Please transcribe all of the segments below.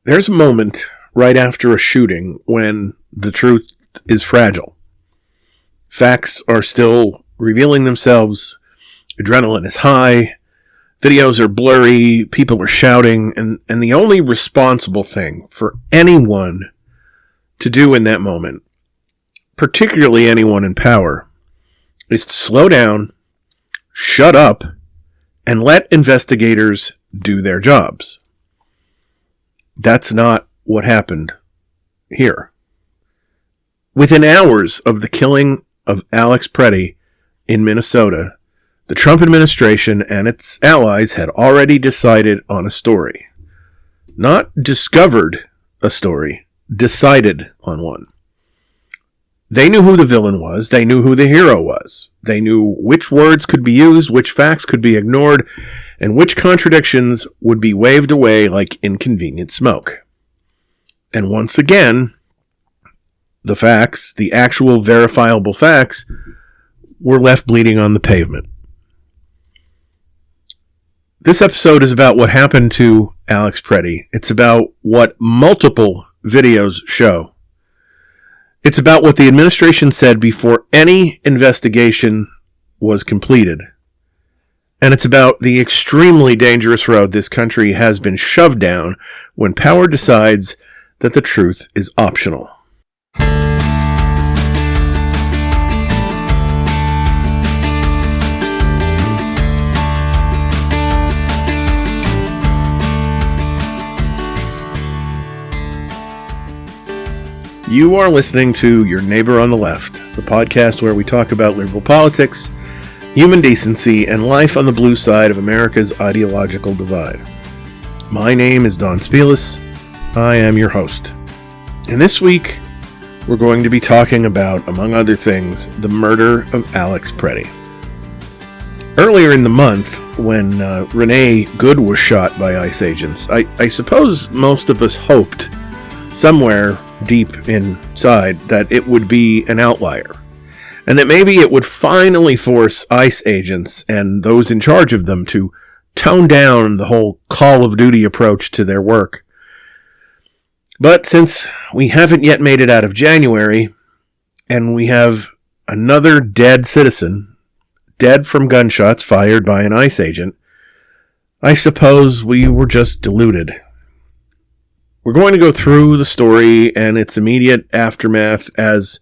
There's a moment right after a shooting when the truth is fragile. Facts are still revealing themselves. Adrenaline is high. Videos are blurry. People are shouting. And the only responsible thing for anyone to do in that moment, particularly anyone in power, is to slow down, shut up, and let investigators do their jobs. That's not what happened here. Within hours of the killing of Alex Pretti in Minnesota, the Trump administration and its allies had already decided on a story. Not discovered a story, decided on one. They knew who the villain was. They knew who the hero was. They knew which words could be used, which facts could be ignored, and which contradictions would be waved away like inconvenient smoke. And once again, the facts, the actual verifiable facts, were left bleeding on the pavement. This episode is about what happened to Alex Pretti. It's about what multiple videos show. It's about what the administration said before any investigation was completed. And it's about the extremely dangerous road this country has been shoved down when power decides that the truth is optional. You are listening to Your Neighbor on the Left, the podcast where we talk about liberal politics, human decency, and life on the blue side of America's ideological divide. My name is Don Spielis. I am your host. And this week, we're going to be talking about, among other things, the murder of Alex Pretti. Earlier in the month, when Renee Good was shot by ICE agents, I suppose most of us hoped somewhere deep inside that it would be an outlier, and that maybe it would finally force ICE agents and those in charge of them to tone down the whole Call of Duty approach to their work. But since we haven't yet made it out of January, and we have another dead citizen, dead from gunshots fired by an ICE agent, I suppose we were just deluded. We're going to go through the story and its immediate aftermath as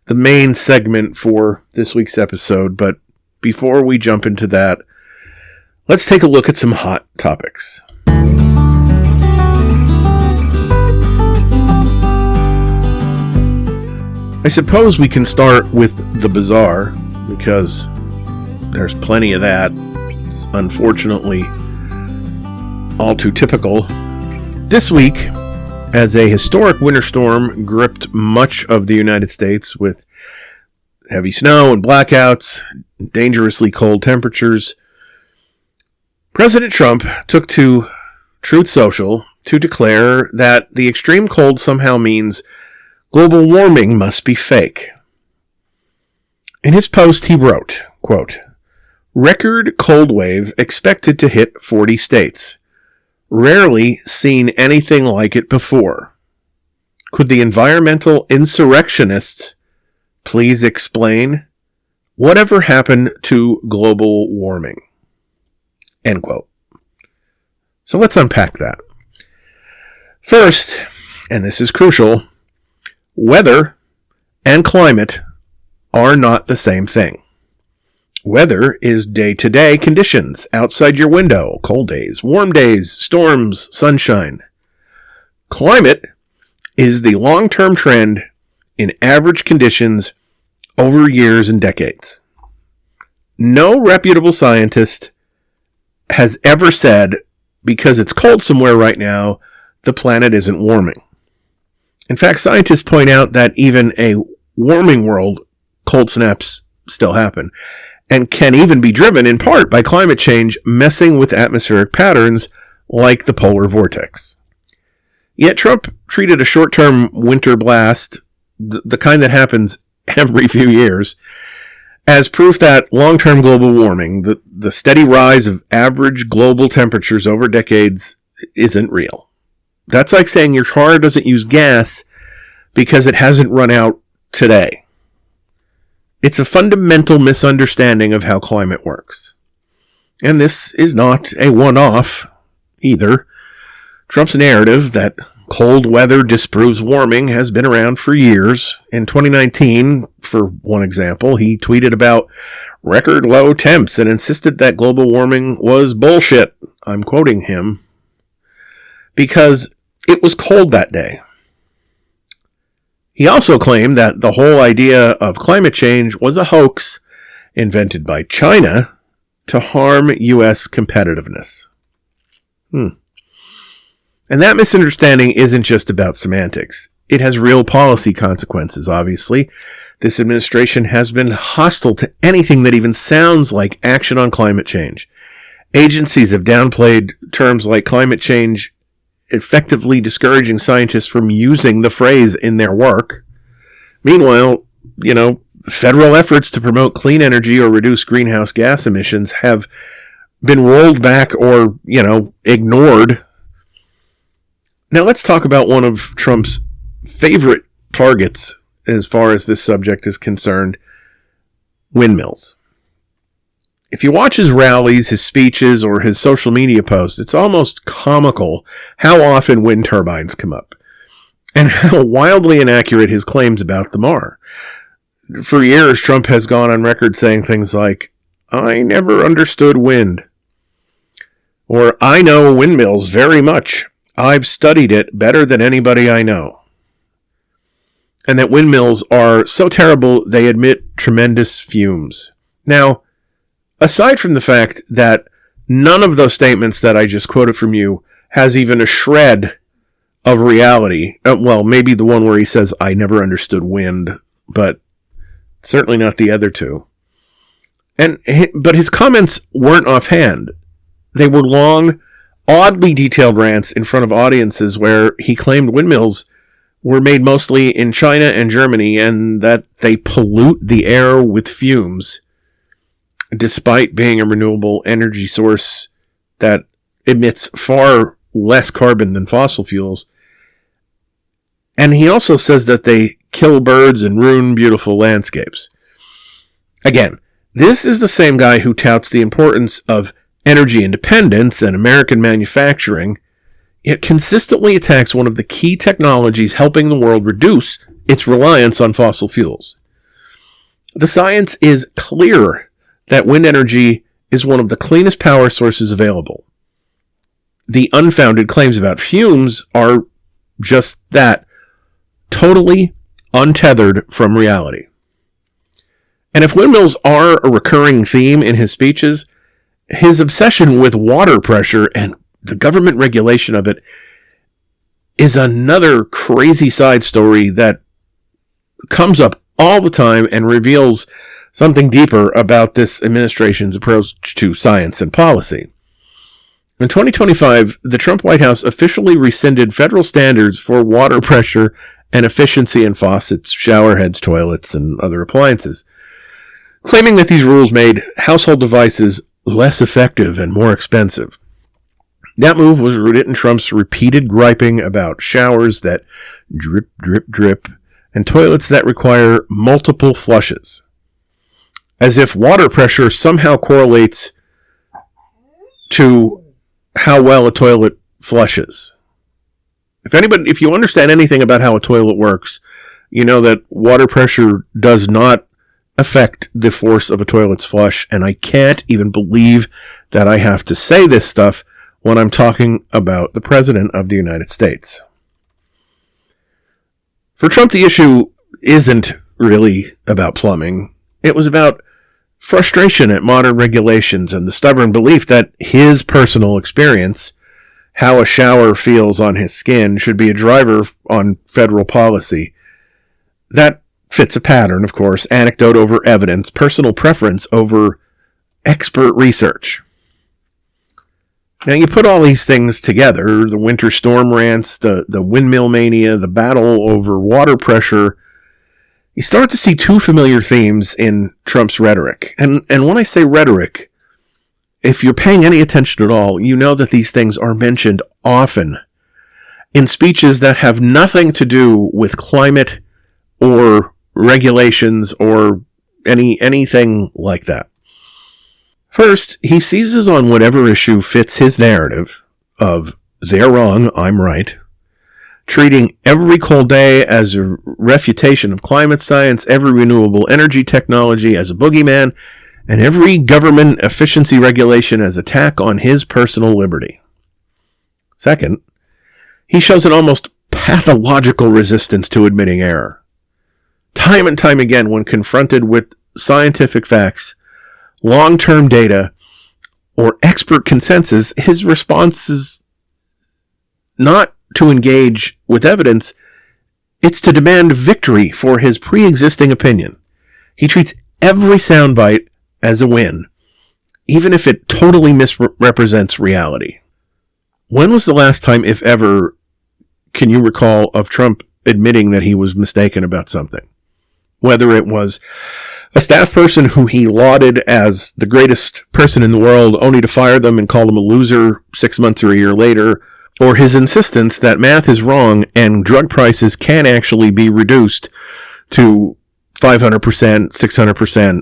the main segment for this week's episode, but before we jump into that, let's take a look at some hot topics. I suppose we can start with the bizarre, because there's plenty of that. It's unfortunately all too typical. This week, as a historic winter storm gripped much of the United States with heavy snow and blackouts, dangerously cold temperatures, President Trump took to Truth Social to declare that the extreme cold somehow means global warming must be fake. In his post, he wrote, quote, "Record cold wave expected to hit 40 states. Rarely seen anything like it before. Could the environmental insurrectionists please explain whatever happened to global warming?" End quote. So let's unpack that. First, and this is crucial, weather and climate are not the same thing. Weather is day-to-day conditions outside your window, cold days, warm days, storms, sunshine. Climate is the long-term trend in average conditions over years and decades. No reputable scientist has ever said, because it's cold somewhere right now, the planet isn't warming. In fact, scientists point out that even a warming world, cold snaps still happen, and can even be driven in part by climate change messing with atmospheric patterns like the polar vortex. Yet Trump treated a short-term winter blast, the kind that happens every few years, as proof that long-term global warming, the steady rise of average global temperatures over decades, isn't real. That's like saying your car doesn't use gas because it hasn't run out today. It's a fundamental misunderstanding of how climate works. And this is not a one-off either. Trump's narrative that cold weather disproves warming has been around for years. In 2019, for one example, he tweeted about record low temps and insisted that global warming was bullshit. I'm quoting him. Because it was cold that day. He also claimed that the whole idea of climate change was a hoax invented by China to harm U.S. competitiveness. And that misunderstanding isn't just about semantics. It has real policy consequences, obviously. This administration has been hostile to anything that even sounds like action on climate change. Agencies have downplayed terms like climate change, effectively discouraging scientists from using the phrase in their work. Meanwhile, federal efforts to promote clean energy or reduce greenhouse gas emissions have been rolled back or, ignored. Now let's talk about one of Trump's favorite targets as far as this subject is concerned, windmills. If you watch his rallies, his speeches, or his social media posts, it's almost comical how often wind turbines come up and how wildly inaccurate his claims about them are. For years, Trump has gone on record saying things like, "I never understood wind," or "I know windmills very much. I've studied it better than anybody I know." And that windmills are so terrible they emit tremendous fumes. Now, aside from the fact that none of those statements that I just quoted from you has even a shred of reality. Well, maybe the one where he says, "I never understood wind," but certainly not the other two. But his comments weren't offhand. They were long, oddly detailed rants in front of audiences where he claimed windmills were made mostly in China and Germany and that they pollute the air with fumes, despite being a renewable energy source that emits far less carbon than fossil fuels. And he also says that they kill birds and ruin beautiful landscapes. Again, this is the same guy who touts the importance of energy independence and American manufacturing, yet consistently attacks one of the key technologies helping the world reduce its reliance on fossil fuels. The science is clear that wind energy is one of the cleanest power sources available. The unfounded claims about fumes are just that, totally untethered from reality. And if windmills are a recurring theme in his speeches, his obsession with water pressure and the government regulation of it is another crazy side story that comes up all the time and reveals something deeper about this administration's approach to science and policy. In 2025, the Trump White House officially rescinded federal standards for water pressure and efficiency in faucets, shower heads, toilets, and other appliances, claiming that these rules made household devices less effective and more expensive. That move was rooted in Trump's repeated griping about showers that drip, drip, drip, and toilets that require multiple flushes, as if water pressure somehow correlates to how well a toilet flushes. If you understand anything about how a toilet works, you know that water pressure does not affect the force of a toilet's flush, and I can't even believe that I have to say this stuff when I'm talking about the President of the United States. For Trump, the issue isn't really about plumbing. It was about frustration at modern regulations and the stubborn belief that his personal experience, how a shower feels on his skin, should be a driver on federal policy. That fits a pattern, of course: anecdote over evidence, personal preference over expert research. Now, you put all these things together, the winter storm rants, the windmill mania, the battle over water pressure, you start to see two familiar themes in Trump's rhetoric. And when I say rhetoric, if you're paying any attention at all, you know that these things are mentioned often in speeches that have nothing to do with climate or regulations or anything like that. First, he seizes on whatever issue fits his narrative of they're wrong, I'm right, treating every cold day as a refutation of climate science, every renewable energy technology as a boogeyman, and every government efficiency regulation as attack on his personal liberty. Second, he shows an almost pathological resistance to admitting error. Time and time again, when confronted with scientific facts, long-term data, or expert consensus, his response is not to engage with evidence, it's to demand victory for his pre-existing opinion. He treats every soundbite as a win, even if it totally misrepresents reality. When was the last time, if ever, can you recall of Trump admitting that he was mistaken about something? Whether it was a staff person who he lauded as the greatest person in the world, only to fire them and call them a loser 6 months or a year later, or his insistence that math is wrong and drug prices can actually be reduced to 500%, 600%,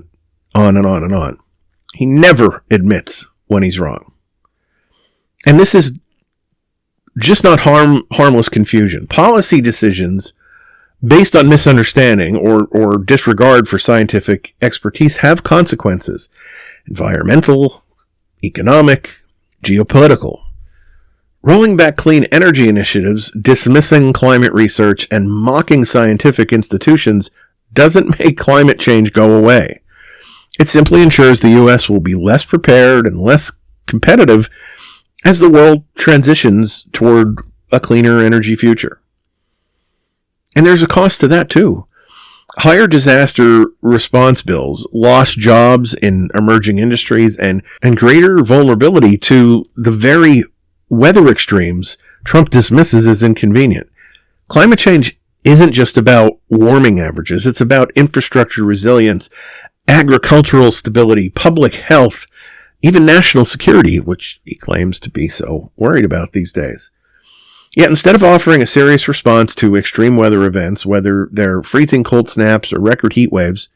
on and on and on. He never admits when he's wrong. And this is just not harmless confusion. Policy decisions based on misunderstanding or disregard for scientific expertise have consequences. Environmental, economic, geopolitical. Rolling back clean energy initiatives, dismissing climate research, and mocking scientific institutions doesn't make climate change go away. It simply ensures the U.S. will be less prepared and less competitive as the world transitions toward a cleaner energy future. And there's a cost to that too. Higher disaster response bills, lost jobs in emerging industries, and greater vulnerability to the very weather extremes Trump dismisses as inconvenient. Climate change isn't just about warming averages. It's about infrastructure resilience, agricultural stability, public health, even national security, which he claims to be so worried about these days. Yet instead of offering a serious response to extreme weather events, whether they're freezing cold snaps or record heat waves,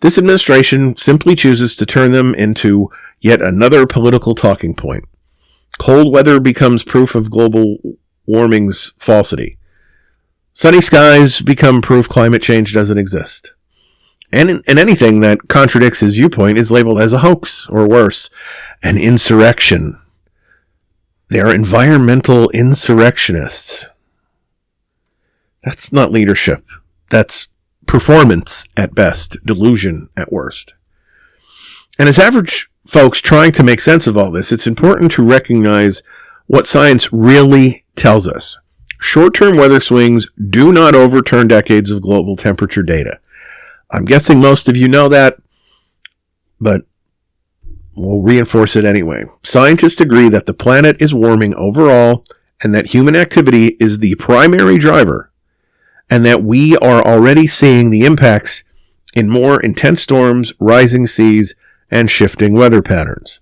this administration simply chooses to turn them into yet another political talking point. Cold weather becomes proof of global warming's falsity. Sunny skies become proof climate change doesn't exist. And anything that contradicts his viewpoint is labeled as a hoax, or worse, an insurrection. They are environmental insurrectionists. That's not leadership. That's performance at best, delusion at worst. And as average folks trying to make sense of all this, it's important to recognize what science really tells us. Short-term weather swings do not overturn decades of global temperature data. I'm guessing most of you know that, but we'll reinforce it anyway. Scientists agree that the planet is warming overall and that human activity is the primary driver, and that we are already seeing the impacts in more intense storms, rising seas, and shifting weather patterns.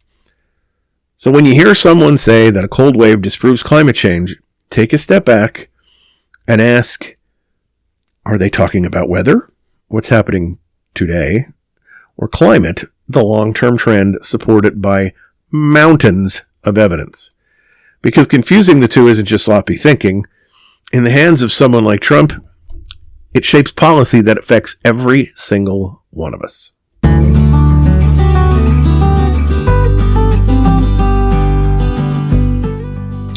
So when you hear someone say that a cold wave disproves climate change, take a step back and ask, are they talking about weather? What's happening today? Or climate, the long-term trend supported by mountains of evidence? Because confusing the two isn't just sloppy thinking. In the hands of someone like Trump, it shapes policy that affects every single one of us.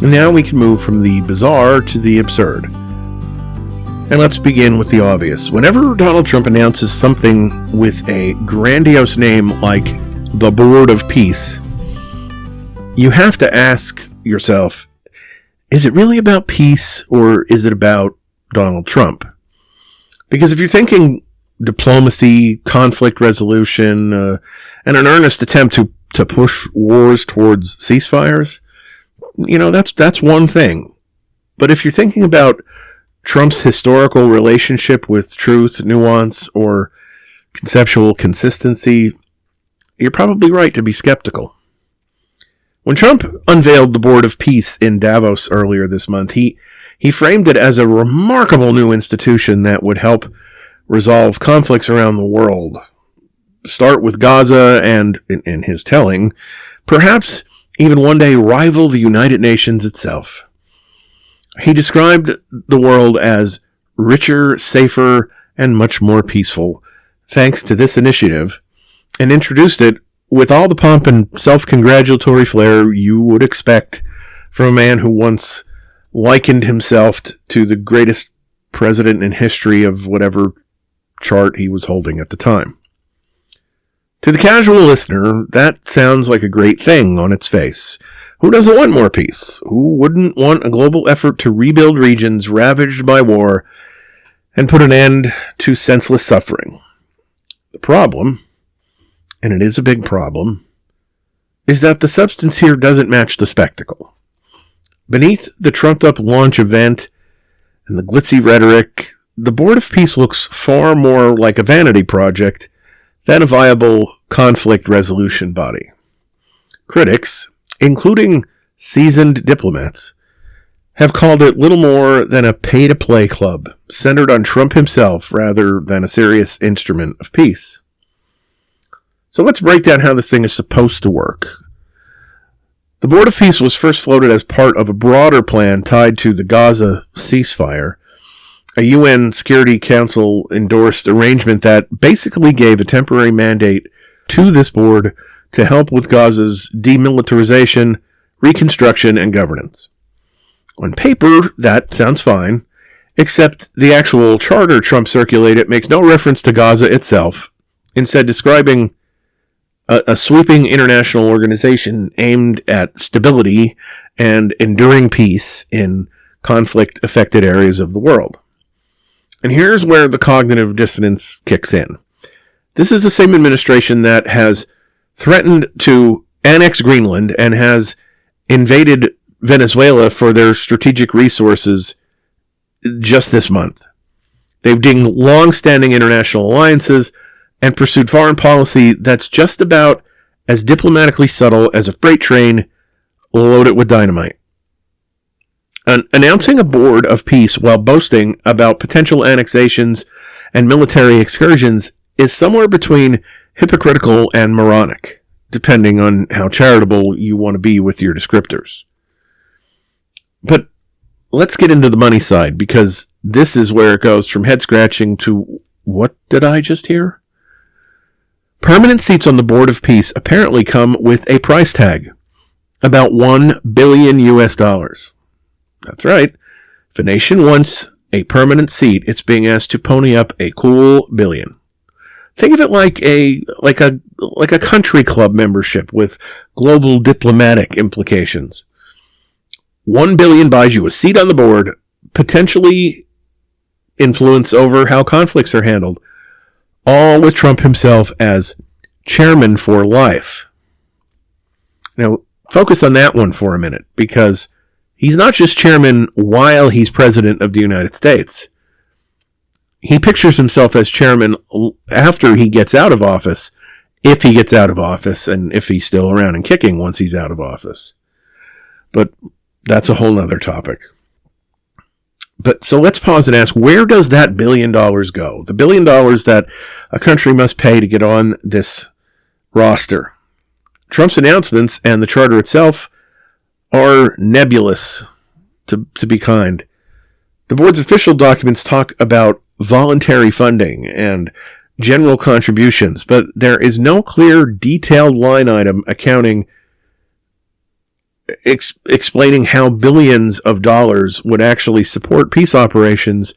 And now we can move from the bizarre to the absurd. And let's begin with the obvious. Whenever Donald Trump announces something with a grandiose name like the Board of Peace, you have to ask yourself, is it really about peace or is it about Donald Trump? Because if you're thinking diplomacy, conflict resolution, and an earnest attempt to push wars towards ceasefires, that's one thing. But if you're thinking about Trump's historical relationship with truth, nuance, or conceptual consistency, you're probably right to be skeptical. When Trump unveiled the Board of Peace in Davos earlier this month, he He framed it as a remarkable new institution that would help resolve conflicts around the world. Start with Gaza and, in his telling, perhaps even one day rival the United Nations itself. He described the world as richer, safer, and much more peaceful, thanks to this initiative, and introduced it with all the pomp and self-congratulatory flair you would expect from a man who once likened himself to the greatest president in history of whatever chart he was holding at the time. To the casual listener, that sounds like a great thing on its face. Who doesn't want more peace? Who wouldn't want a global effort to rebuild regions ravaged by war and put an end to senseless suffering? The problem, and it is a big problem, is that the substance here doesn't match the spectacle. Beneath the trumped-up launch event and the glitzy rhetoric, the Board of Peace looks far more like a vanity project than a viable conflict resolution body. Critics, including seasoned diplomats, have called it little more than a pay-to-play club, centered on Trump himself rather than a serious instrument of peace. So let's break down how this thing is supposed to work. The Board of Peace was first floated as part of a broader plan tied to the Gaza ceasefire, a UN Security Council endorsed arrangement that basically gave a temporary mandate to this board to help with Gaza's demilitarization, reconstruction, and governance. On paper, that sounds fine, except the actual charter Trump circulated makes no reference to Gaza itself, instead describing a sweeping international organization aimed at stability and enduring peace in conflict-affected areas of the world. And here's where the cognitive dissonance kicks in. This is the same administration that has threatened to annex Greenland and has invaded Venezuela for their strategic resources just this month. They've dinged long-standing international alliances and pursued foreign policy that's just about as diplomatically subtle as a freight train loaded with dynamite. Announcing a board of peace while boasting about potential annexations and military excursions is somewhere between hypocritical and moronic, depending on how charitable you want to be with your descriptors. But let's get into the money side, because this is where it goes from head-scratching to, what did I just hear? Permanent seats on the Board of Peace apparently come with a price tag, about $1 billion US. That's right. If a nation wants a permanent seat, it's being asked to pony up a cool billion. Think of it like a country club membership with global diplomatic implications. $1 billion buys you a seat on the board, potentially influence over how conflicts are handled, all with Trump himself as chairman for life. Now, focus on that one for a minute, because he's not just chairman while he's president of the United States. He pictures himself as chairman after he gets out of office, if he gets out of office, and if he's still around and kicking once he's out of office. But that's a whole nother topic. But so let's pause and ask, where does that $1 billion go? The $1 billion that a country must pay to get on this roster. Trump's announcements and the charter itself are nebulous, to be kind. The board's official documents talk about voluntary funding and general contributions, but there is no clear, detailed line item accounting explaining how billions of dollars would actually support peace operations,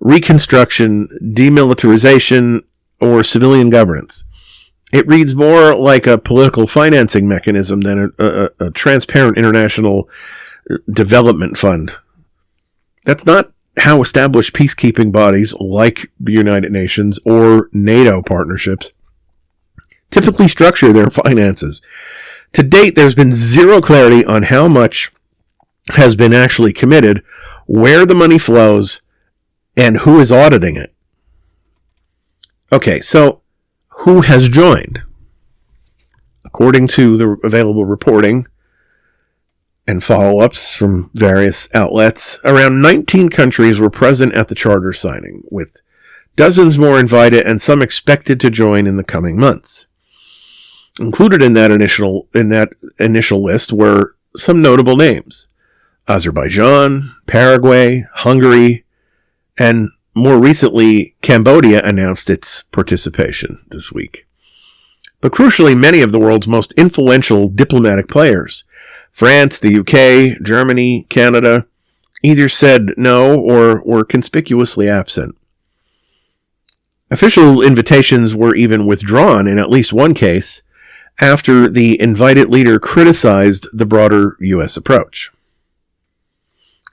reconstruction, demilitarization, or civilian governance. It reads more like a political financing mechanism than a transparent international development fund. That's not how established peacekeeping bodies like the United Nations or NATO partnerships typically structure their finances. To date, there's been zero clarity on how much has been actually committed, where the money flows, and who is auditing it. Okay, so who has joined? According to the available reporting, and follow-ups from various outlets, around 19 countries were present at the charter signing, with dozens more invited and some expected to join in the coming months. Included in that initial list were some notable names: Azerbaijan, Paraguay, Hungary, and more recently, Cambodia announced its participation this week. But crucially, many of the world's most influential diplomatic players, France, the UK, Germany, Canada, either said no or were conspicuously absent. Official invitations were even withdrawn in at least one case after the invited leader criticized the broader U.S. approach.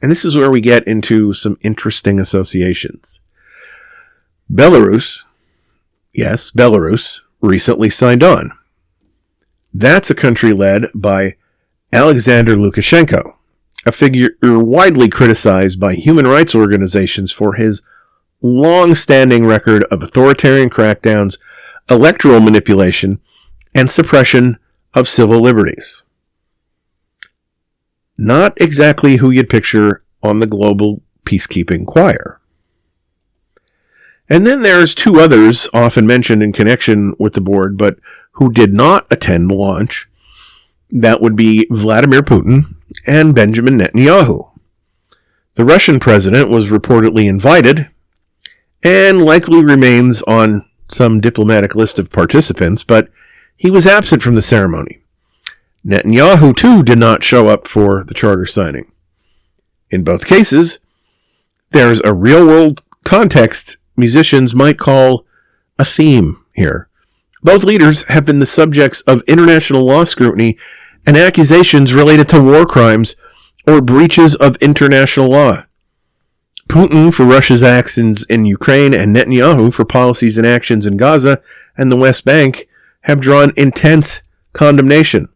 And this is where we get into some interesting associations. Belarus, yes, Belarus, recently signed on. That's a country led by Alexander Lukashenko, a figure widely criticized by human rights organizations for his long-standing record of authoritarian crackdowns, electoral manipulation, and suppression of civil liberties. Not exactly who you'd picture on the global peacekeeping choir. And then there's two others often mentioned in connection with the board, but who did not attend the launch. That would be Vladimir Putin and Benjamin Netanyahu. The Russian president was reportedly invited and likely remains on some diplomatic list of participants, but he was absent from the ceremony. Netanyahu, too, did not show up for the charter signing. In both cases, there's a real-world context musicians might call a theme here. Both leaders have been the subjects of international law scrutiny and accusations related to war crimes or breaches of international law. Putin for Russia's actions in Ukraine and Netanyahu for policies and actions in Gaza and the West Bank have drawn intense condemnation.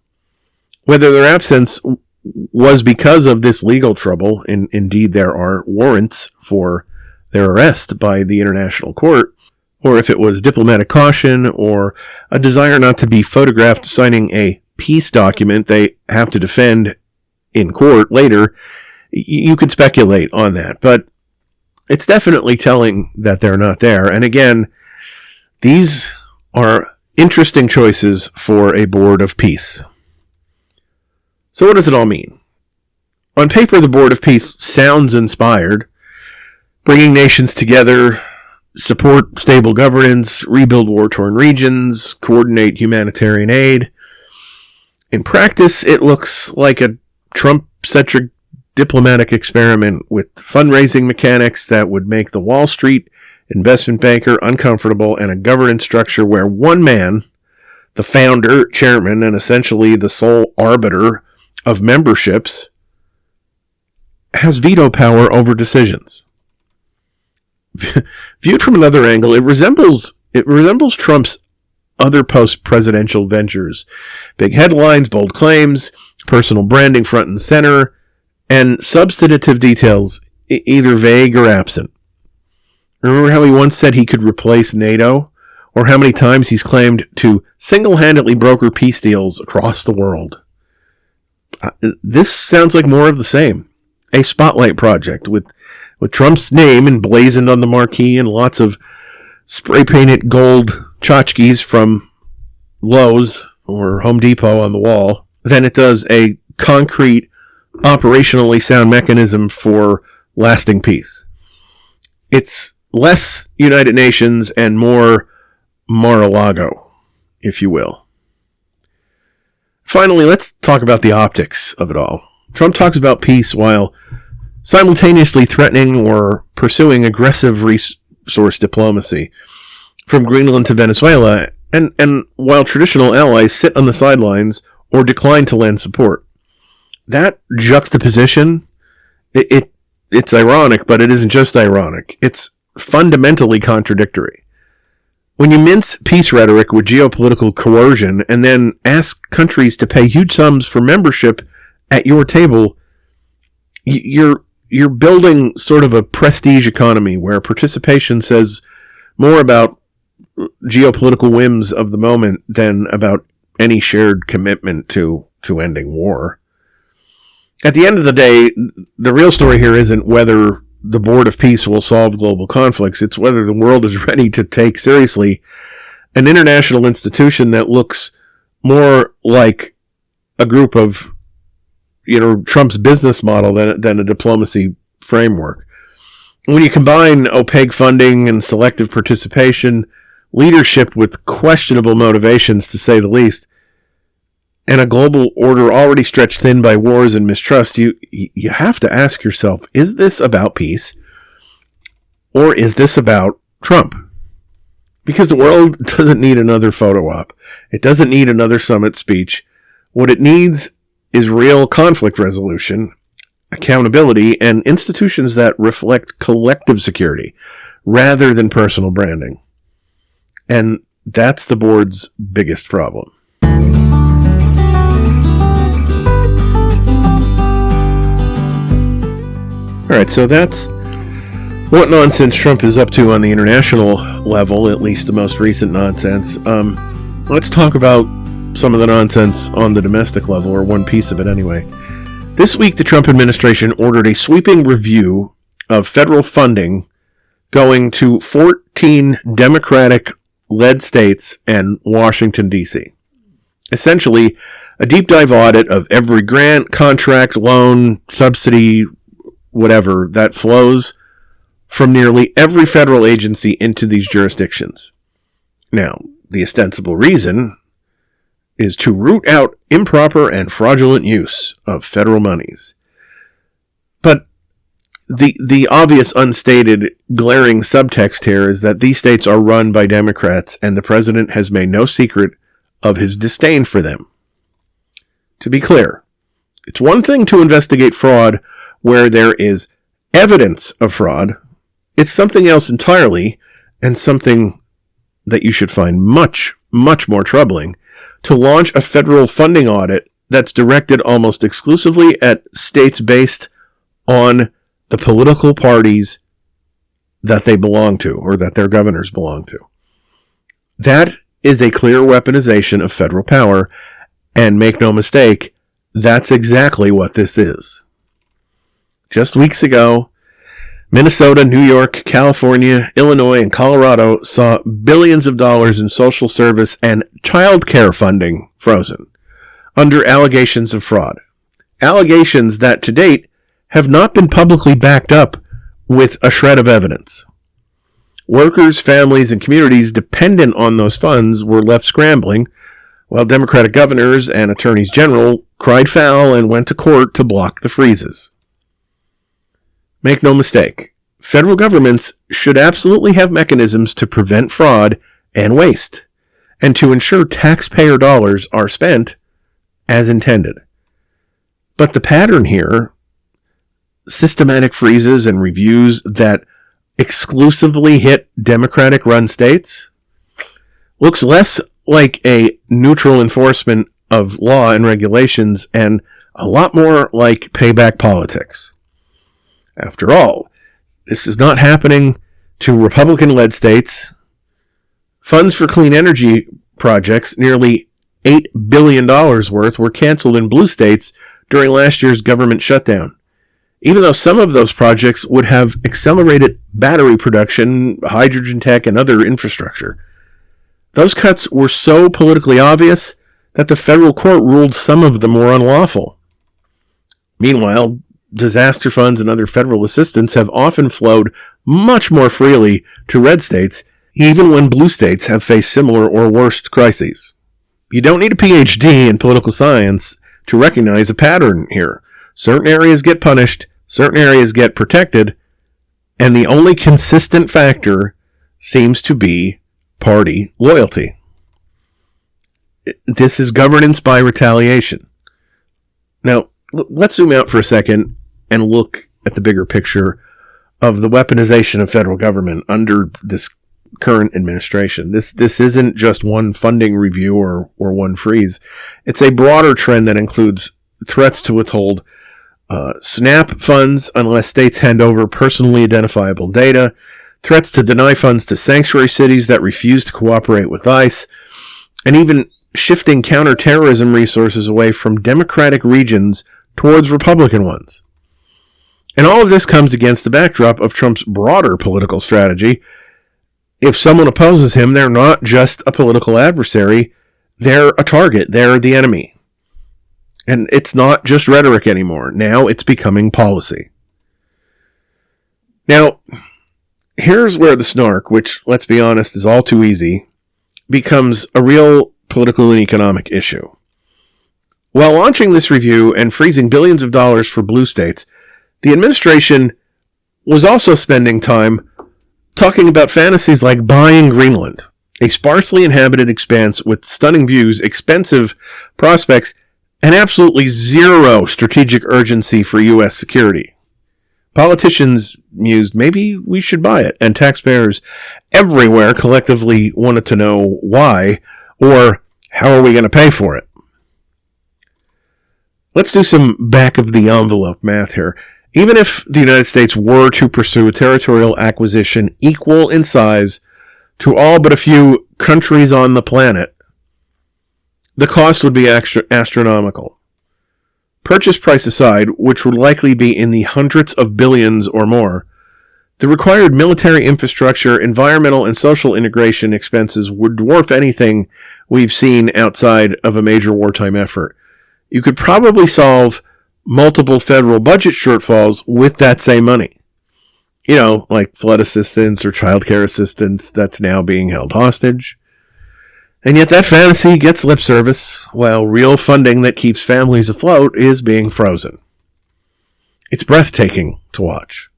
Whether their absence was because of this legal trouble, and indeed there are warrants for their arrest by the International Court, or if it was diplomatic caution or a desire not to be photographed signing a peace document they have to defend in court later, you could speculate on that. But it's definitely telling that they're not there. And again, these are interesting choices for a board of peace. So what does it all mean? On paper, the Board of Peace sounds inspired, bringing nations together, support stable governance, rebuild war-torn regions, coordinate humanitarian aid. In practice, it looks like a Trump-centric diplomatic experiment with fundraising mechanics that would make the Wall Street investment banker uncomfortable and a governance structure where one man, the founder, chairman, and essentially the sole arbiter of memberships, has veto power over decisions. Viewed from another angle, it resembles Trump's other post-presidential ventures. Big headlines, bold claims, personal branding front and center, and substantive details either vague or absent. Remember how he once said he could replace NATO? Or how many times he's claimed to single-handedly broker peace deals across the world? This sounds like more of the same. A spotlight project with Trump's name emblazoned on the marquee and lots of spray-painted gold tchotchkes from Lowe's or Home Depot on the wall than it does a concrete, operationally sound mechanism for lasting peace. It's less United Nations and more Mar-a-Lago, if you will. Finally, let's talk about the optics of it all. Trump talks about peace while simultaneously threatening or pursuing aggressive resource diplomacy from Greenland to Venezuela, and while traditional allies sit on the sidelines or decline to lend support. That juxtaposition, it's ironic, but it isn't just ironic. It's fundamentally contradictory. When you mince peace rhetoric with geopolitical coercion and then ask countries to pay huge sums for membership at your table, you're building sort of a prestige economy where participation says more about geopolitical whims of the moment than about any shared commitment to ending war. at the end of the day, the real story here isn't whether the Board of Peace will solve global conflicts. It's whether the world is ready to take seriously an international institution that looks more like a group of, Trump's business model than a diplomacy framework. When you combine opaque funding and selective participation, leadership with questionable motivations, to say the least, and a global order already stretched thin by wars and mistrust, you have to ask yourself, is this about peace? Or is this about Trump? Because the world doesn't need another photo op. It doesn't need another summit speech. What it needs is real conflict resolution, accountability, and institutions that reflect collective security rather than personal branding. And that's the board's biggest problem. All right, so that's what nonsense Trump is up to on the international level, at least the most recent nonsense. Let's talk about some of the nonsense on the domestic level, or one piece of it anyway. This week, the Trump administration ordered a sweeping review of federal funding going to 14 Democratic-led states and Washington, D.C. Essentially, a deep dive audit of every grant, contract, loan, subsidy, whatever, that flows from nearly every federal agency into these jurisdictions. Now, the ostensible reason is to root out improper and fraudulent use of federal monies. But the obvious, unstated, glaring subtext here is that these states are run by Democrats, and the president has made no secret of his disdain for them. To be clear, it's one thing to investigate fraud where there is evidence of fraud. It's something else entirely, and something that you should find much, much more troubling, to launch a federal funding audit that's directed almost exclusively at states based on the political parties that they belong to, or that their governors belong to. That is a clear weaponization of federal power, and make no mistake, that's exactly what this is. Just weeks ago, Minnesota, New York, California, Illinois, and Colorado saw billions of dollars in social service and child care funding frozen under allegations of fraud. Allegations that to date have not been publicly backed up with a shred of evidence. Workers, families, and communities dependent on those funds were left scrambling, while Democratic governors and attorneys general cried foul and went to court to block the freezes. Make no mistake, federal governments should absolutely have mechanisms to prevent fraud and waste, and to ensure taxpayer dollars are spent as intended. But the pattern here, systematic freezes and reviews that exclusively hit Democratic-run states, looks less like a neutral enforcement of law and regulations and a lot more like payback politics. After all, this is not happening to Republican-led states. Funds for clean energy projects, nearly $8 billion worth, were canceled in blue states during last year's government shutdown, even though some of those projects would have accelerated battery production, hydrogen tech, and other infrastructure. Those cuts were so politically obvious that the federal court ruled some of them were unlawful. Meanwhile, disaster funds and other federal assistance have often flowed much more freely to red states, even when blue states have faced similar or worse crises. You don't need a PhD in political science to recognize a pattern here. Certain areas get punished, certain areas get protected, and the only consistent factor seems to be party loyalty. This is governance by retaliation. Now, let's zoom out for a second and look at the bigger picture of the weaponization of federal government under this current administration. This isn't just one funding review or one freeze. It's a broader trend that includes threats to withhold SNAP funds unless states hand over personally identifiable data, threats to deny funds to sanctuary cities that refuse to cooperate with ICE, and even shifting counterterrorism resources away from Democratic regions towards Republican ones. And all of this comes against the backdrop of Trump's broader political strategy. If someone opposes him, they're not just a political adversary, they're a target, they're the enemy. And it's not just rhetoric anymore. Now it's becoming policy. Now, here's where the snark, which, let's be honest, is all too easy, becomes a real political and economic issue. While launching this review and freezing billions of dollars for blue states, the administration was also spending time talking about fantasies like buying Greenland, a sparsely inhabited expanse with stunning views, expensive prospects, and absolutely zero strategic urgency for U.S. security. Politicians mused, maybe we should buy it, and taxpayers everywhere collectively wanted to know why, or how are we going to pay for it? Let's do some back-of-the-envelope math here. Even if the United States were to pursue a territorial acquisition equal in size to all but a few countries on the planet, the cost would be astronomical. Purchase price aside, which would likely be in the hundreds of billions or more, the required military infrastructure, environmental, and social integration expenses would dwarf anything we've seen outside of a major wartime effort. You could probably solve multiple federal budget shortfalls with that same money. You know, like flood assistance or childcare assistance that's now being held hostage. And yet that fantasy gets lip service, while real funding that keeps families afloat is being frozen. It's breathtaking to watch.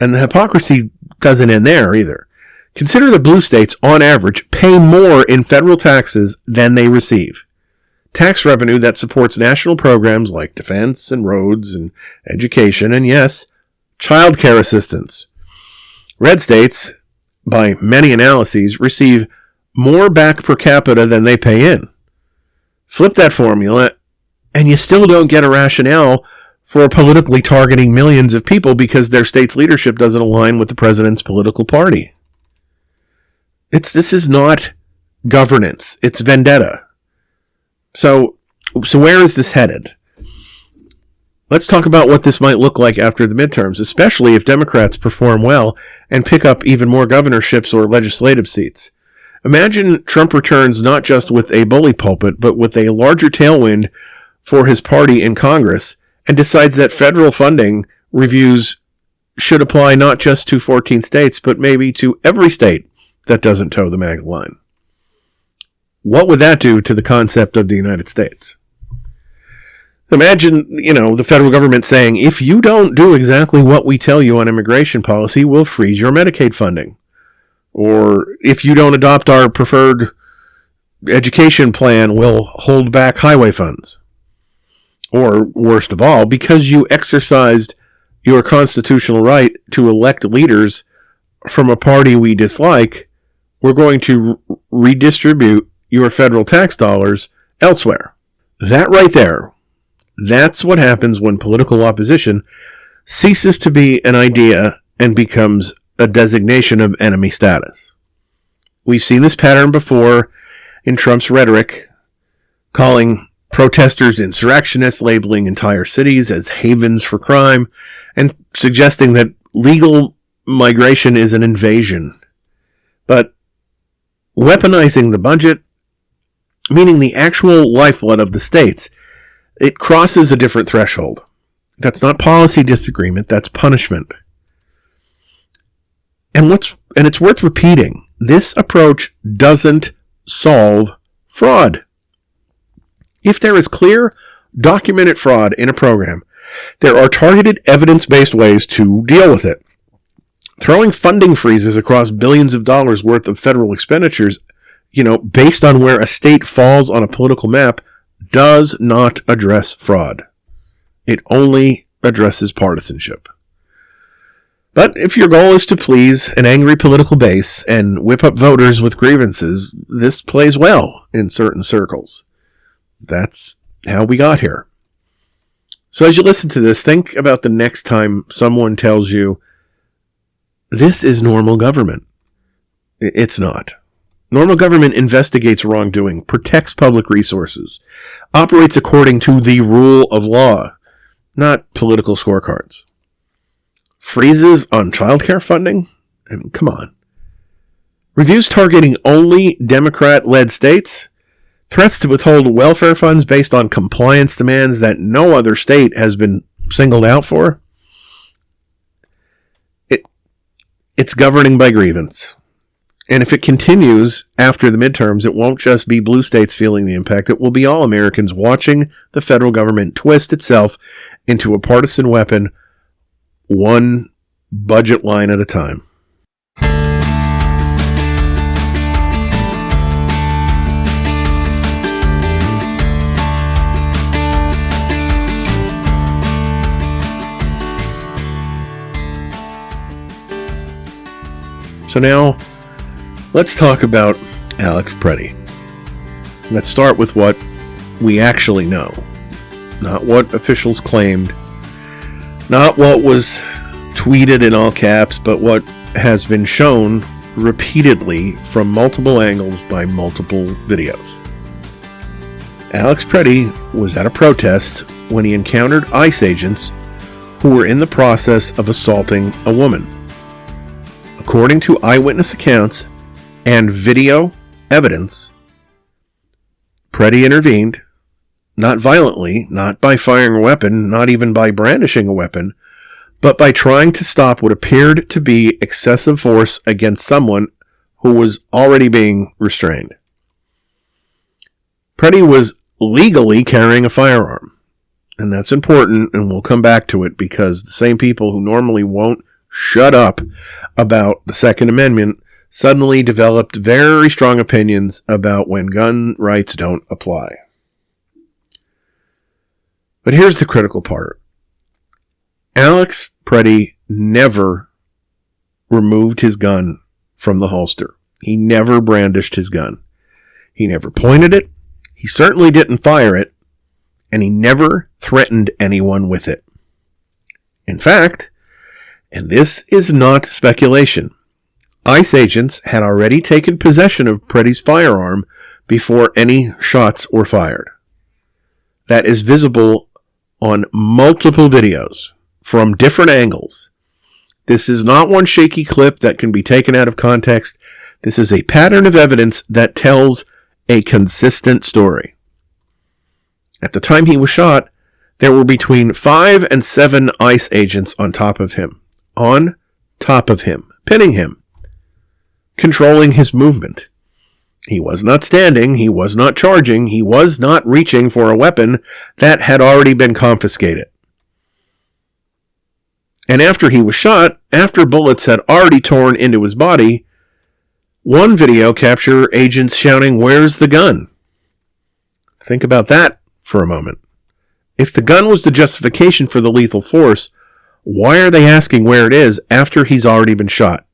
And the hypocrisy doesn't end there either. Consider the blue states, on average, pay more in federal taxes than they receive. Tax revenue that supports national programs like defense and roads and education and, yes, child care assistance. Red states, by many analyses, receive more back per capita than they pay in. Flip that formula, and you still don't get a rationale for politically targeting millions of people because their state's leadership doesn't align with the president's political party. This is not governance. It's vendetta. So where is this headed? Let's talk about what this might look like after the midterms, especially if Democrats perform well and pick up even more governorships or legislative seats. Imagine Trump returns not just with a bully pulpit, but with a larger tailwind for his party in Congress and decides that federal funding reviews should apply not just to 14 states, but maybe to every state that doesn't toe the MAGA line. What would that do to the concept of the United States? Imagine, the federal government saying, if you don't do exactly what we tell you on immigration policy, we'll freeze your Medicaid funding. Or if you don't adopt our preferred education plan, we'll hold back highway funds. Or, worst of all, because you exercised your constitutional right to elect leaders from a party we dislike, we're going to redistribute your federal tax dollars elsewhere. That right there, that's what happens when political opposition ceases to be an idea and becomes a designation of enemy status. We've seen this pattern before in Trump's rhetoric, calling protesters insurrectionists, labeling entire cities as havens for crime, and suggesting that legal migration is an invasion. But weaponizing the budget, meaning the actual lifeblood of the states, it crosses a different threshold. That's not policy disagreement, that's punishment. And it's worth repeating, this approach doesn't solve fraud. If there is clear, documented fraud in a program, there are targeted, evidence-based ways to deal with it. Throwing funding freezes across billions of dollars worth of federal expenditures, based on where a state falls on a political map, does not address fraud. It only addresses partisanship. But if your goal is to please an angry political base and whip up voters with grievances, this plays well in certain circles. That's how we got here. So as you listen to this, think about the next time someone tells you, this is normal government. It's not. Normal government investigates wrongdoing, protects public resources, operates according to the rule of law, not political scorecards. Freezes on childcare funding? I mean, come on. Reviews targeting only Democrat-led states? Threats to withhold welfare funds based on compliance demands that no other state has been singled out for? It's governing by grievance. And if it continues after the midterms, it won't just be blue states feeling the impact. It will be all Americans watching the federal government twist itself into a partisan weapon, one budget line at a time. So now, let's talk about Alex Pretti. Let's start with what we actually know. Not what officials claimed, not what was tweeted in all caps, but what has been shown repeatedly from multiple angles by multiple videos. Alex Pretti was at a protest when he encountered ICE agents who were in the process of assaulting a woman. According to eyewitness accounts and video evidence, Pretti intervened, not violently, not by firing a weapon, not even by brandishing a weapon, but by trying to stop what appeared to be excessive force against someone who was already being restrained. Pretti was legally carrying a firearm, and that's important, and we'll come back to it because the same people who normally won't shut up about the Second Amendment suddenly developed very strong opinions about when gun rights don't apply. But here's the critical part. Alex Pretti never removed his gun from the holster. He never brandished his gun. He never pointed it. He certainly didn't fire it. And he never threatened anyone with it. In fact, and this is not speculation, ICE agents had already taken possession of Pretti's firearm before any shots were fired. That is visible on multiple videos from different angles. This is not one shaky clip that can be taken out of context. This is a pattern of evidence that tells a consistent story. At the time he was shot, there were between 5 and 7 ICE agents on top of him, pinning him, controlling his movement. He was not standing, he was not charging, he was not reaching for a weapon that had already been confiscated. And after he was shot, after bullets had already torn into his body, one video captured agents shouting, "Where's the gun?" Think about that for a moment. If the gun was the justification for the lethal force, why are they asking where it is after he's already been shot?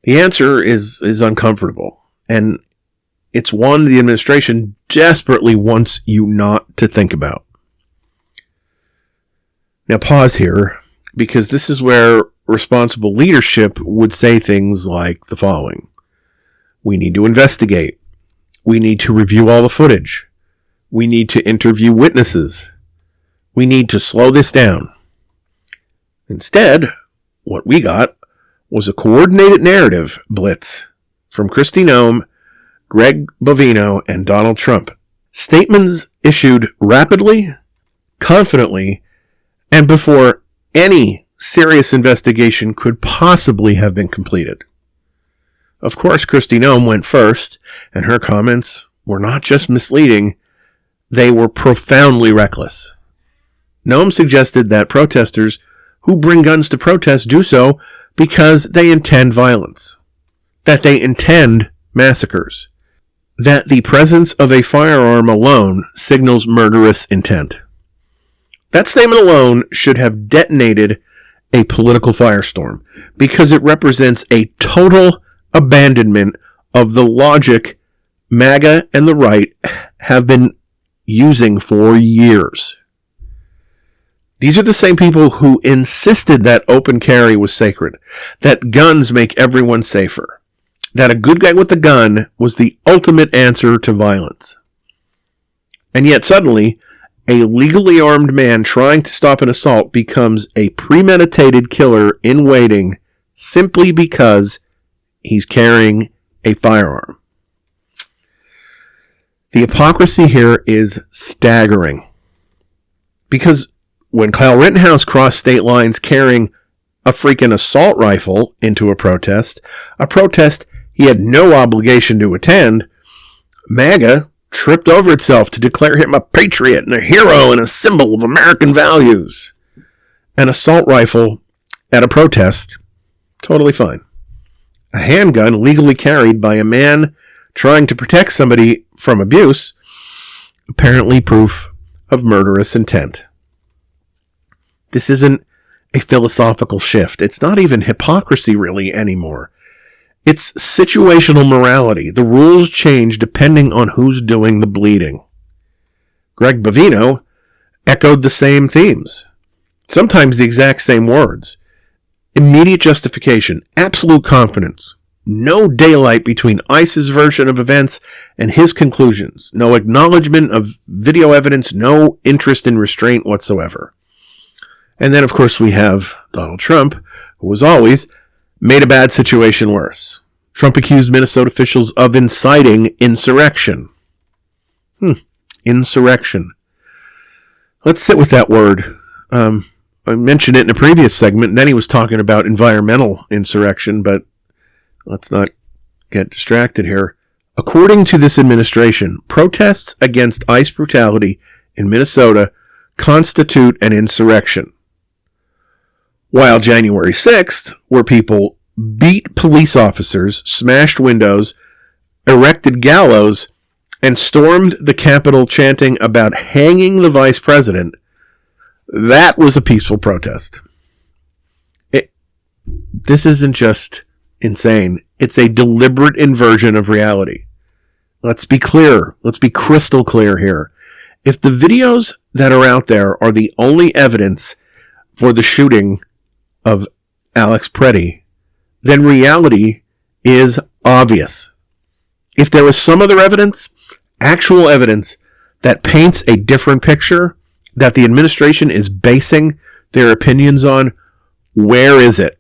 The answer is uncomfortable, and it's one the administration desperately wants you not to think about. Now pause here, because this is where responsible leadership would say things like the following. We need to investigate. We need to review all the footage. We need to interview witnesses. We need to slow this down. Instead, what we got was a coordinated narrative blitz from Kristi Noem, Greg Bovino, and Donald Trump. Statements issued rapidly, confidently, and before any serious investigation could possibly have been completed. Of course, Kristi Noem went first, and her comments were not just misleading, they were profoundly reckless. Noem suggested that protesters who bring guns to protest do so because they intend violence, that they intend massacres, that the presence of a firearm alone signals murderous intent. That statement alone should have detonated a political firestorm because it represents a total abandonment of the logic MAGA and the right have been using for years. These are the same people who insisted that open carry was sacred, that guns make everyone safer, that a good guy with a gun was the ultimate answer to violence. And yet suddenly, a legally armed man trying to stop an assault becomes a premeditated killer in waiting simply because he's carrying a firearm. The hypocrisy here is staggering. Because when Kyle Rittenhouse crossed state lines carrying a freaking assault rifle into a protest he had no obligation to attend, MAGA tripped over itself to declare him a patriot and a hero and a symbol of American values. An assault rifle at a protest, totally fine. A handgun legally carried by a man trying to protect somebody from abuse, apparently proof of murderous intent. This isn't a philosophical shift. It's not even hypocrisy really anymore. It's situational morality. The rules change depending on who's doing the bleeding. Greg Bovino echoed the same themes, sometimes the exact same words. Immediate justification, absolute confidence, no daylight between ICE's version of events and his conclusions, no acknowledgement of video evidence, no interest in restraint whatsoever. And then, of course, we have Donald Trump, who, as always, made a bad situation worse. Trump accused Minnesota officials of inciting insurrection. Insurrection. Let's sit with that word. I mentioned it in a previous segment, and then he was talking about environmental insurrection, but let's not get distracted here. According to this administration, protests against ICE brutality in Minnesota constitute an insurrection. While January 6th, where people beat police officers, smashed windows, erected gallows, and stormed the Capitol chanting about hanging the vice president, that was a peaceful protest. This isn't just insane. It's a deliberate inversion of reality. Let's be clear. Let's be crystal clear here. If the videos that are out there are the only evidence for the shooting of Alex Pretti, then reality is obvious. If there was some other evidence, actual evidence, that paints a different picture, that the administration is basing their opinions on, where is it?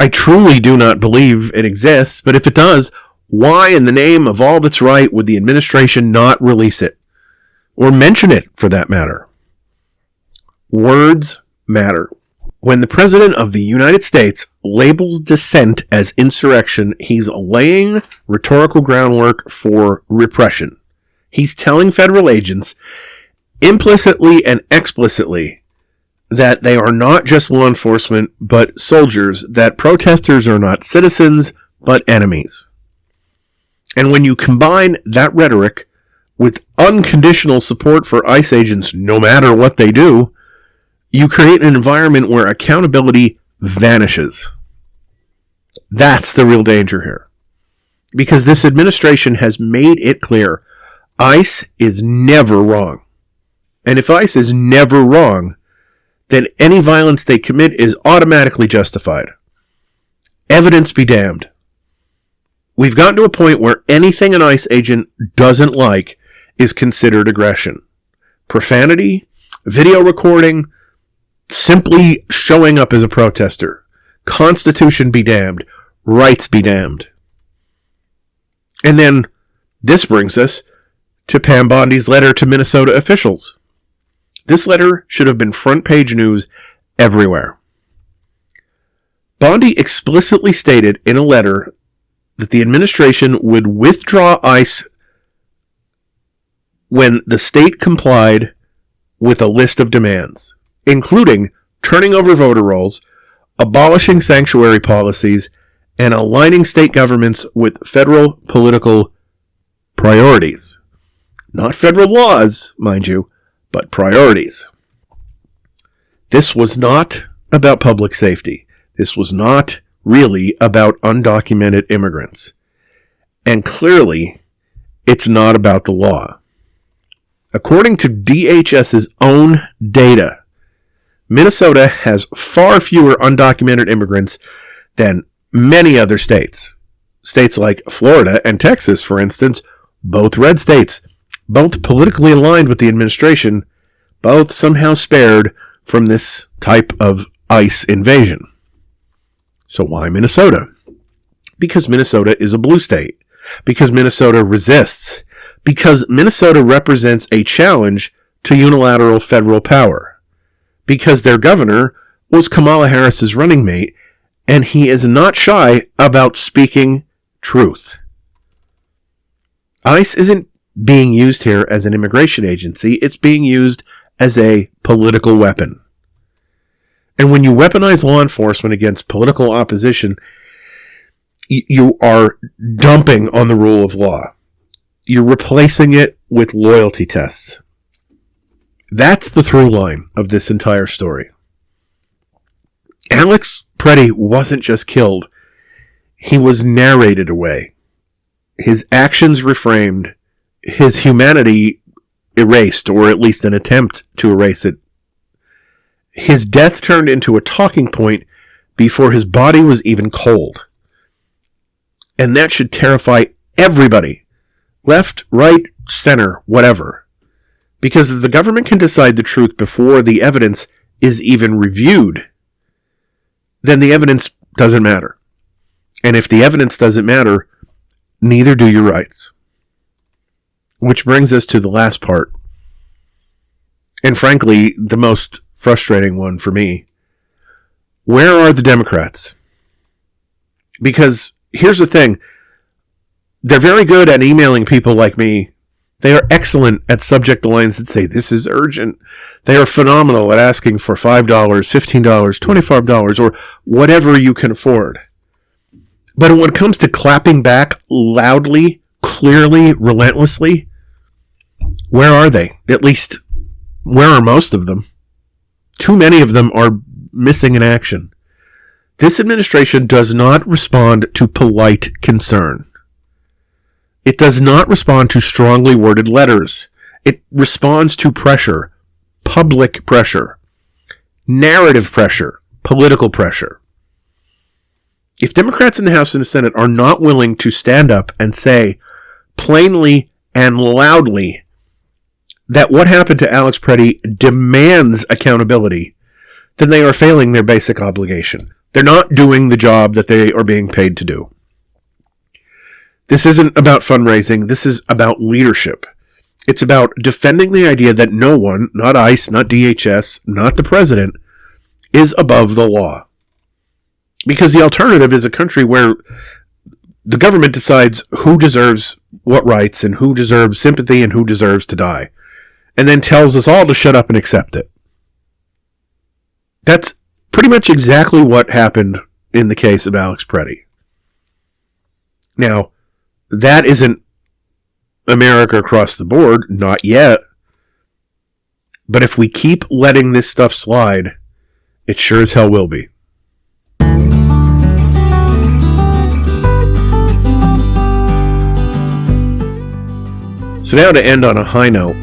I truly do not believe it exists, but if it does, why in the name of all that's right would the administration not release it? Or mention it, for that matter? Words matter. When the President of the United States labels dissent as insurrection, he's laying rhetorical groundwork for repression. He's telling federal agents, implicitly and explicitly, that they are not just law enforcement, but soldiers, that protesters are not citizens, but enemies. And when you combine that rhetoric with unconditional support for ICE agents, no matter what they do, you create an environment where accountability vanishes. That's the real danger here. Because this administration has made it clear, ICE is never wrong. And if ICE is never wrong, then any violence they commit is automatically justified. Evidence be damned. We've gotten to a point where anything an ICE agent doesn't like is considered aggression. Profanity, video recording, simply showing up as a protester. Constitution be damned. Rights be damned. And then this brings us to Pam Bondi's letter to Minnesota officials. This letter should have been front page news everywhere. Bondi explicitly stated in a letter that the administration would withdraw ICE when the state complied with a list of demands, including turning over voter rolls, abolishing sanctuary policies, and aligning state governments with federal political priorities. Not federal laws, mind you, but priorities. This was not about public safety. This was not really about undocumented immigrants. And clearly, it's not about the law. According to DHS's own data, Minnesota has far fewer undocumented immigrants than many other states. States like Florida and Texas, for instance, both red states, both politically aligned with the administration, both somehow spared from this type of ICE invasion. So why Minnesota? Because Minnesota is a blue state. Because Minnesota resists. Because Minnesota represents a challenge to unilateral federal power. Because their governor was Kamala Harris's running mate, and he is not shy about speaking truth. ICE isn't being used here as an immigration agency. It's being used as a political weapon. And when you weaponize law enforcement against political opposition, you are dumping on the rule of law. You're replacing it with loyalty tests. That's the through line of this entire story. Alex Pretti wasn't just killed. He was narrated away. His actions reframed, his humanity erased, or at least an attempt to erase it. His death turned into a talking point before his body was even cold. And that should terrify everybody. Left, right, center, whatever. Because if the government can decide the truth before the evidence is even reviewed, then the evidence doesn't matter. And if the evidence doesn't matter, neither do your rights. Which brings us to the last part. And frankly, the most frustrating one for me. Where are the Democrats? Because here's the thing. They're very good at emailing people like me. They are excellent at subject lines that say, this is urgent. They are phenomenal at asking for $5, $15, $25, or whatever you can afford. But when it comes to clapping back loudly, clearly, relentlessly, where are they? At least, where are most of them? Too many of them are missing in action. This administration does not respond to polite concern. It does not respond to strongly worded letters. It responds to pressure, public pressure, narrative pressure, political pressure. If Democrats in the House and the Senate are not willing to stand up and say plainly and loudly that what happened to Alex Pretti demands accountability, then they are failing their basic obligation. They're not doing the job that they are being paid to do. This isn't about fundraising. This is about leadership. It's about defending the idea that no one, not ICE, not DHS, not the president, is above the law. Because the alternative is a country where the government decides who deserves what rights and who deserves sympathy and who deserves to die, and then tells us all to shut up and accept it. That's pretty much exactly what happened in the case of Alex Pretti. Now, that isn't America across the board, not yet. But if we keep letting this stuff slide, it sure as hell will be. So now to end on a high note,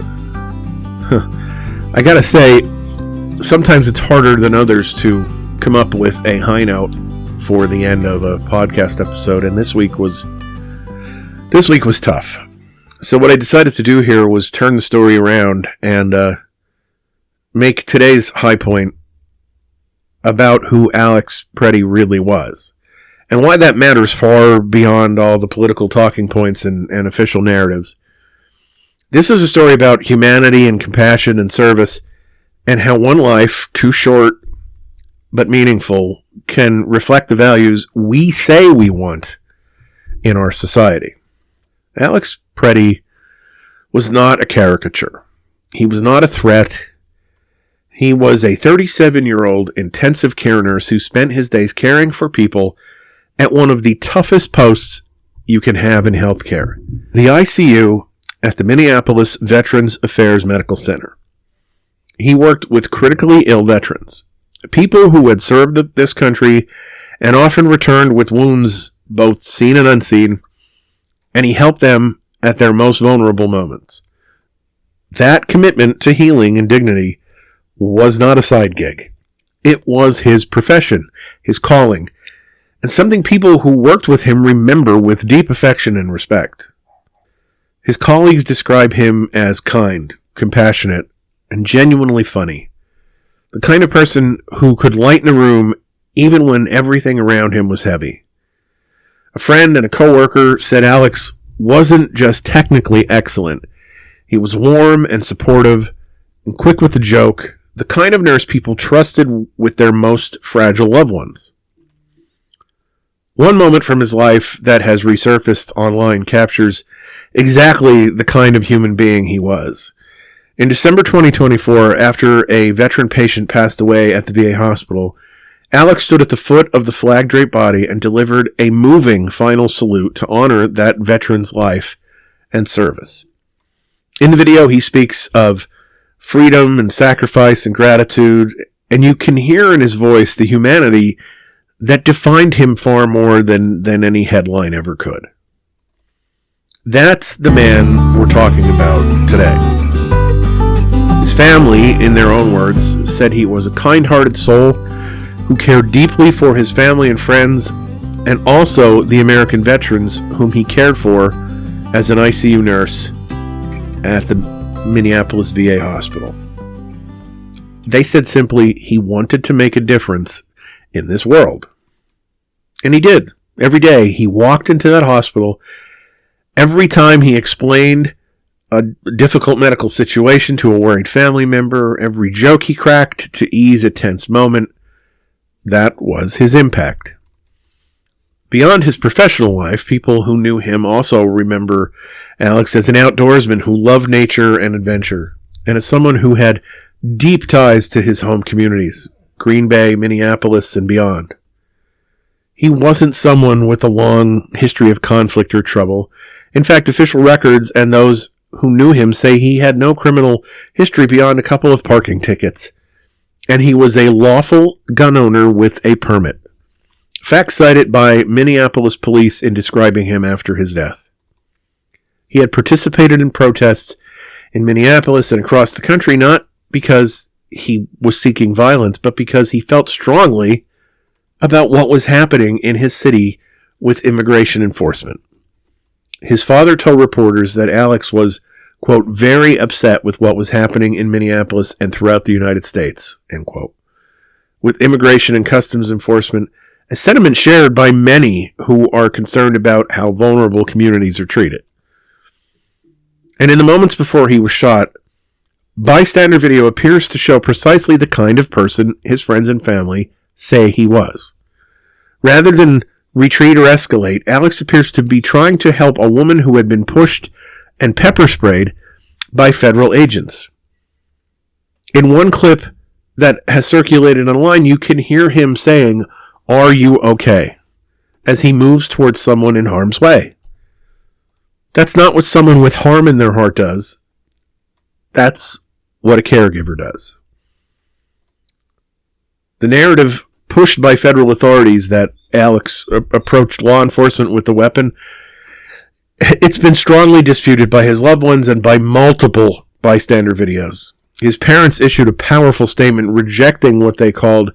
I gotta say, sometimes it's harder than others to come up with a high note for the end of a podcast episode, and this week was tough. So what I decided to do here was turn the story around and make today's high point about who Alex Pretti really was, and why that matters far beyond all the political talking points and official narratives. This is a story about humanity and compassion and service, and how one life, too short but meaningful, can reflect the values we say we want in our society. Alex Pretti was not a caricature. He was not a threat. He was a 37-year-old intensive care nurse who spent his days caring for people at one of the toughest posts you can have in healthcare, the ICU at the Minneapolis Veterans Affairs Medical Center. He worked with critically ill veterans, people who had served this country and often returned with wounds both seen and unseen, and he helped them at their most vulnerable moments. That commitment to healing and dignity was not a side gig. It was his profession, his calling, and something people who worked with him remember with deep affection and respect. His colleagues describe him as kind, compassionate, and genuinely funny. The kind of person who could lighten a room even when everything around him was heavy. A friend and a coworker said Alex wasn't just technically excellent. He was warm and supportive and quick with the joke, the kind of nurse people trusted with their most fragile loved ones. One moment from his life that has resurfaced online captures exactly the kind of human being he was. In December 2024, after a veteran patient passed away at the VA hospital, Alex stood at the foot of the flag-draped body and delivered a moving final salute to honor that veteran's life and service. In the video, he speaks of freedom and sacrifice and gratitude, and you can hear in his voice the humanity that defined him far more than any headline ever could. That's the man we're talking about today. His family, in their own words, said he was a kind-hearted soul who cared deeply for his family and friends, and also the American veterans whom he cared for as an ICU nurse at the Minneapolis VA hospital. They said simply he wanted to make a difference in this world. And he did. Every day he walked into that hospital. Every time he explained a difficult medical situation to a worried family member, every joke he cracked to ease a tense moment, that was his impact. Beyond his professional life, people who knew him also remember Alex as an outdoorsman who loved nature and adventure, and as someone who had deep ties to his home communities, Green Bay, Minneapolis, and beyond. He wasn't someone with a long history of conflict or trouble. In fact, official records and those who knew him say he had no criminal history beyond a couple of parking tickets, and he was a lawful gun owner with a permit. Facts cited by Minneapolis police in describing him after his death. He had participated in protests in Minneapolis and across the country not because he was seeking violence, but because he felt strongly about what was happening in his city with immigration enforcement. His father told reporters that Alex was, quote, very upset with what was happening in Minneapolis and throughout the United States, end quote, with immigration and customs enforcement, a sentiment shared by many who are concerned about how vulnerable communities are treated. And in the moments before he was shot, bystander video appears to show precisely the kind of person his friends and family say he was. Rather than retreat or escalate, Alex appears to be trying to help a woman who had been pushed and pepper sprayed by federal agents. In one clip that has circulated online, you can hear him saying, "Are you okay?" as he moves towards someone in harm's way. That's not what someone with harm in their heart does. That's what a caregiver does. The narrative pushed by federal authorities that Alex approached law enforcement with the weapon, it's been strongly disputed by his loved ones and by multiple bystander videos. His parents issued a powerful statement rejecting what they called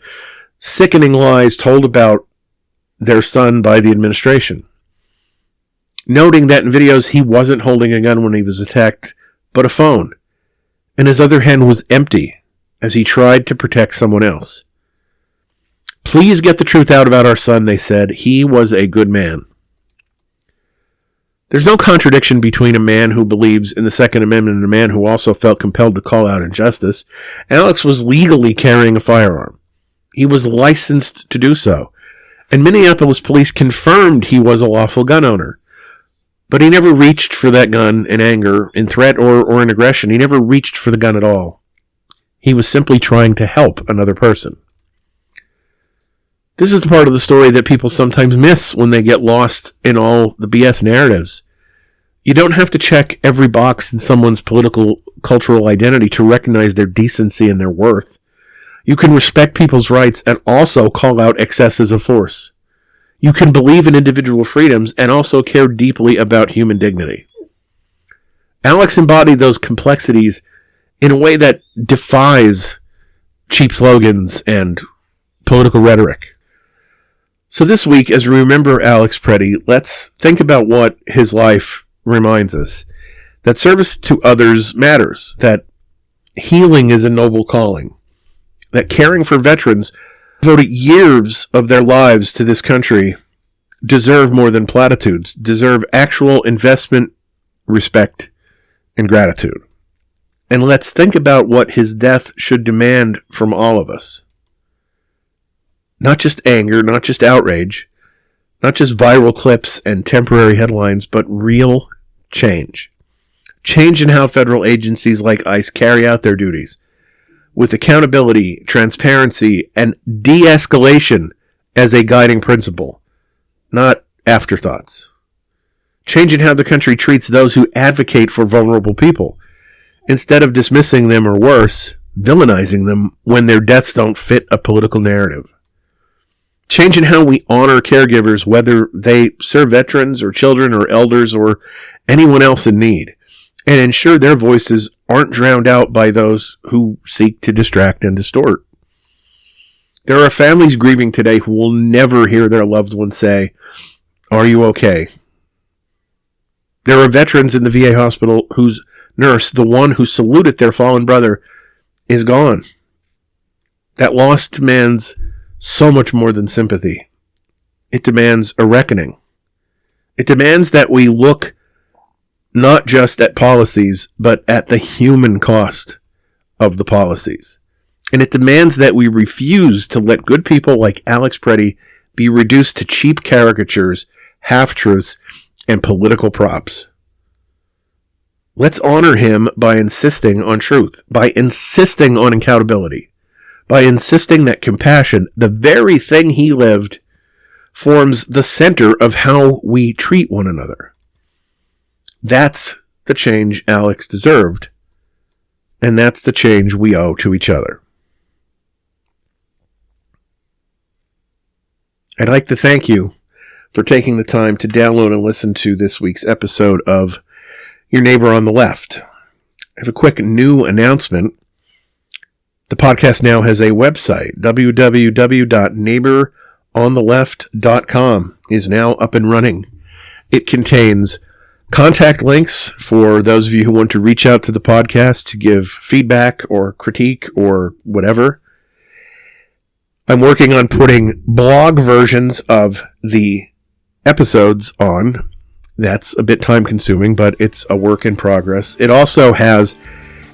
sickening lies told about their son by the administration, noting that in videos he wasn't holding a gun when he was attacked, but a phone, and his other hand was empty as he tried to protect someone else. Please get the truth out about our son, they said. He was a good man. There's no contradiction between a man who believes in the Second Amendment and a man who also felt compelled to call out injustice. Alex was legally carrying a firearm. He was licensed to do so. And Minneapolis police confirmed he was a lawful gun owner. But he never reached for that gun in anger, in threat, or in aggression. He never reached for the gun at all. He was simply trying to help another person. This is the part of the story that people sometimes miss when they get lost in all the BS narratives. You don't have to check every box in someone's political, cultural identity to recognize their decency and their worth. You can respect people's rights and also call out excesses of force. You can believe in individual freedoms and also care deeply about human dignity. Alex embodied those complexities in a way that defies cheap slogans and political rhetoric. So this week, as we remember Alex Pretti, let's think about what his life reminds us. that service to others matters, that healing is a noble calling, that caring for veterans who devoted years of their lives to this country deserve more than platitudes, deserve actual investment, respect, and gratitude. And let's think about what his death should demand from all of us. Not just anger, not just outrage, not just viral clips and temporary headlines, but real change. Change in how federal agencies like ICE carry out their duties, with accountability, transparency, and de-escalation as a guiding principle, not afterthoughts. Change in how the country treats those who advocate for vulnerable people, instead of dismissing them or worse, villainizing them when their deaths don't fit a political narrative. Change in how we honor caregivers, whether they serve veterans or children or elders or anyone else in need, and ensure their voices aren't drowned out by those who seek to distract and distort. There are families grieving today who will never hear their loved one say, "Are you okay?" There are veterans in the VA hospital whose nurse, the one who saluted their fallen brother, is gone. That loss demands so much more than sympathy. It demands a reckoning. It demands that we look not just at policies, but at the human cost of the policies. And it demands that we refuse to let good people like Alex Pretti be reduced to cheap caricatures, half-truths, and political props. Let's honor him by insisting on truth, by insisting on accountability, by insisting that compassion, the very thing he lived, forms the center of how we treat one another. That's the change Alex deserved, and that's the change we owe to each other. I'd like to thank you for taking the time to download and listen to this week's episode of Your Neighbor on the Left. I have a quick new announcement. The podcast now has a website. www.neighborontheleft.com is now up and running. It contains contact links for those of you who want to reach out to the podcast to give feedback or critique or whatever. I'm working on putting blog versions of the episodes on. That's a bit time consuming, but it's a work in progress. It also has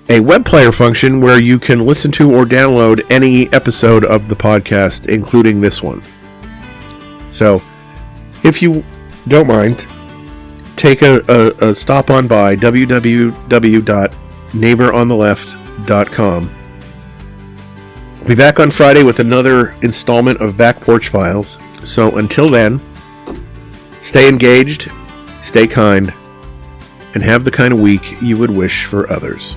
a web player function where you can listen to or download any episode of the podcast, including this one. So, if you don't mind, take a stop on by www.neighborontheleft.com. I'll be back on Friday with another installment of Back Porch Files. So until then, stay engaged, stay kind, and have the kind of week you would wish for others.